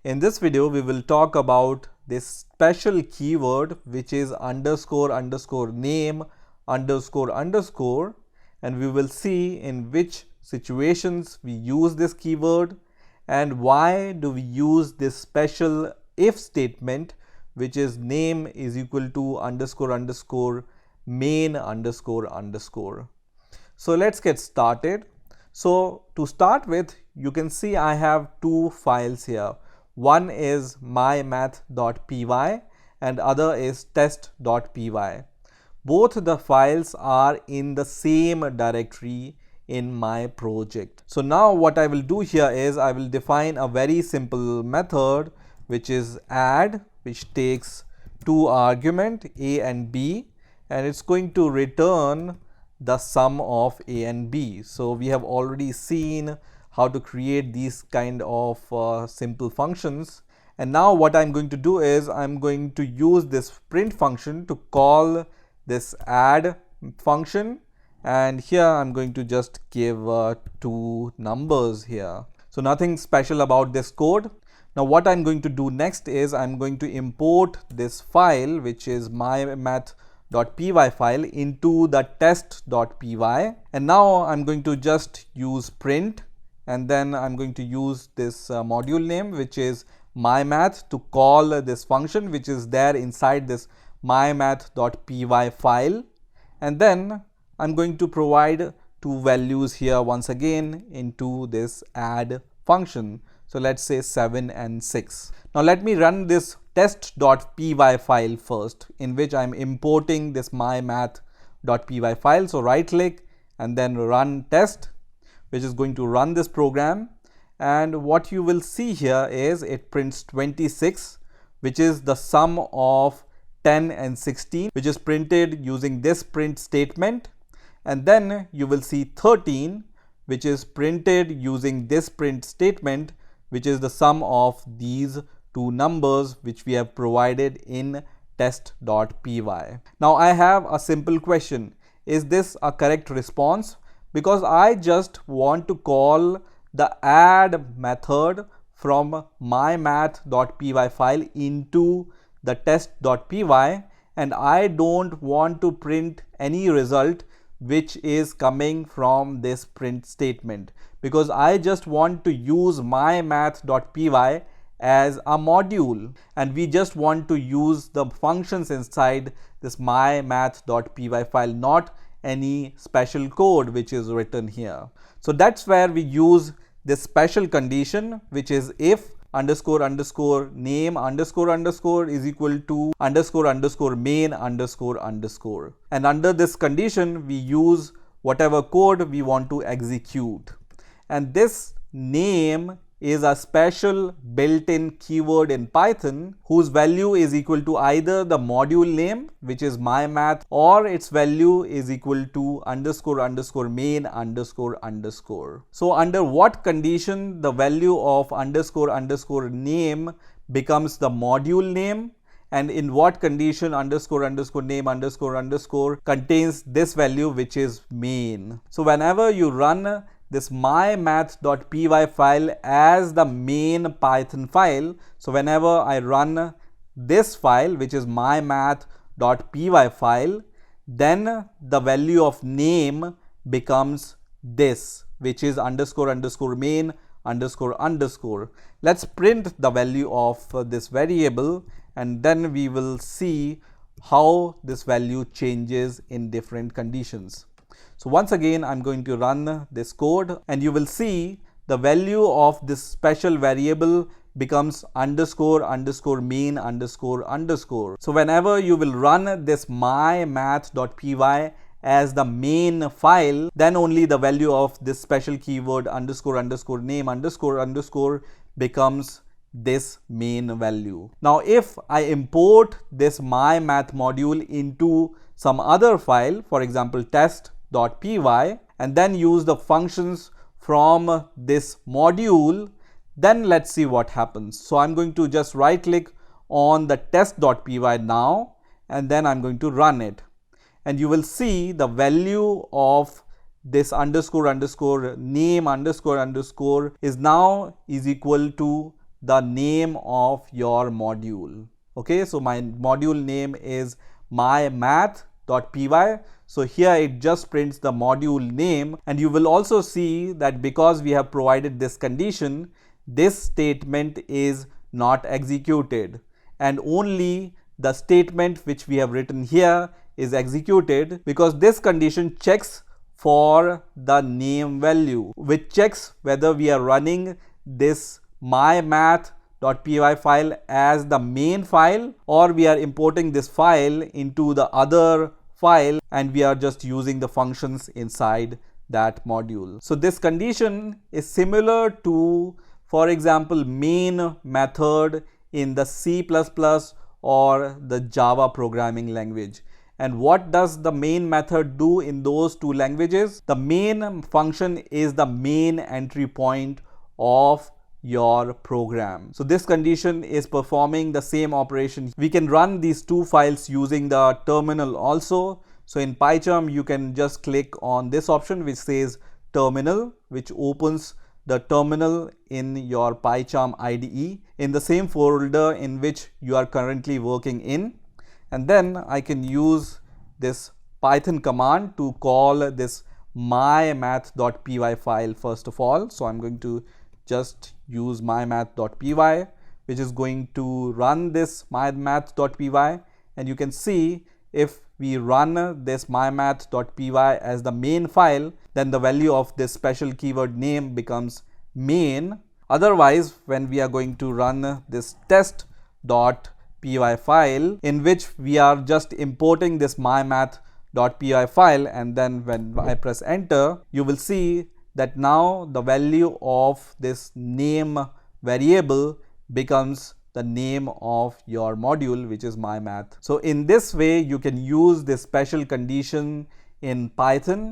In this video, we will talk about this special keyword which is underscore underscore name underscore underscore, and we will see in which situations we use this keyword and why do we use this special if statement which is name is equal to underscore underscore main underscore underscore. So let's get started. So to start with, you can see I have two files here. One is mymath.py and other is test.py. Both the files are in the same directory in my project. So now what I will do here is I will define a very simple method which is add, which takes two arguments a and b, and it's going to return the sum of a and b. So we have already seen how to create these kind of simple functions, and now what I'm going to do is I'm going to use this print function to call this add function, and here I'm going to just give two numbers here. So nothing special about this code. Now what I'm going to do next is I'm going to import this file which is mymath.py file into the test.py, and now I'm going to just use print, and then I'm going to use this module name which is mymath to call this function which is there inside this mymath.py file, and then I'm going to provide two values here once again into this add function. So let's say 7 and 6. Now let me run this test.py file first, in which I'm importing this mymath.py file. So right click and then run test, which is going to run this program, and what you will see here is it prints 26, which is the sum of 10 and 16, which is printed using this print statement, and then you will see 13, which is printed using this print statement, which is the sum of these two numbers which we have provided in test.py. Now I have a simple question. Is this a correct response? Because I just want to call the add method from mymath.py file into the test.py, and I don't want to print any result which is coming from this print statement, because I just want to use mymath.py as a module, and we just want to use the functions inside this mymath.py file, not any special code which is written here. So that's where we use this special condition which is if underscore underscore name underscore underscore is equal to underscore underscore main underscore underscore, and under this condition we use whatever code we want to execute. And this name is a special built-in keyword in Python whose value is equal to either the module name, which is mymath, or its value is equal to underscore underscore main underscore underscore. So under what condition the value of underscore underscore name becomes the module name, and in what condition underscore underscore name underscore underscore contains this value which is main. So whenever you run this mymath.py file as the main Python file, so whenever I run this file which is mymath.py file, then the value of name becomes this, which is underscore underscore main underscore underscore. Let's print the value of this variable, and then we will see how this value changes in different conditions. So once again I'm going to run this code, and you will see the value of this special variable becomes underscore underscore main underscore underscore. So whenever you will run this mymath.py as the main file, then only the value of this special keyword underscore underscore name underscore underscore becomes this main value. Now if I import this mymath module into some other file, for example test.py, and then use the functions from this module, then let's see what happens. So I'm going to just right click on the test.py now, and then I'm going to run it, and you will see the value of this underscore underscore name underscore underscore is now is equal to the name of your module. Okay, so my module name is mymath.py. So here it just prints the module name, and you will also see that because we have provided this condition, this statement is not executed, and only the statement which we have written here is executed, because this condition checks for the name value, which checks whether we are running this mymath.py file as the main file, or we are importing this file into the other file and we are just using the functions inside that module. So this condition is similar to, for example, main method in the C++ or the Java programming language. And what does the main method do in those two languages? The main function is the main entry point of your program. So this condition is performing the same operation. We can run these two files using the terminal also. So in PyCharm, you can just click on this option which says terminal, which opens the terminal in your PyCharm IDE in the same folder in which you are currently working in. And then I can use this Python command to call this mymath.py file first of all. So I'm going to just use mymath.py, which is going to run this mymath.py, and you can see if we run this mymath.py as the main file, then the value of this special keyword name becomes main. Otherwise, when we are going to run this test.py file, in which we are just importing this mymath.py file, and then when I press enter, you will see that now the value of this name variable becomes the name of your module, which is mymath. So in this way, you can use this special condition in Python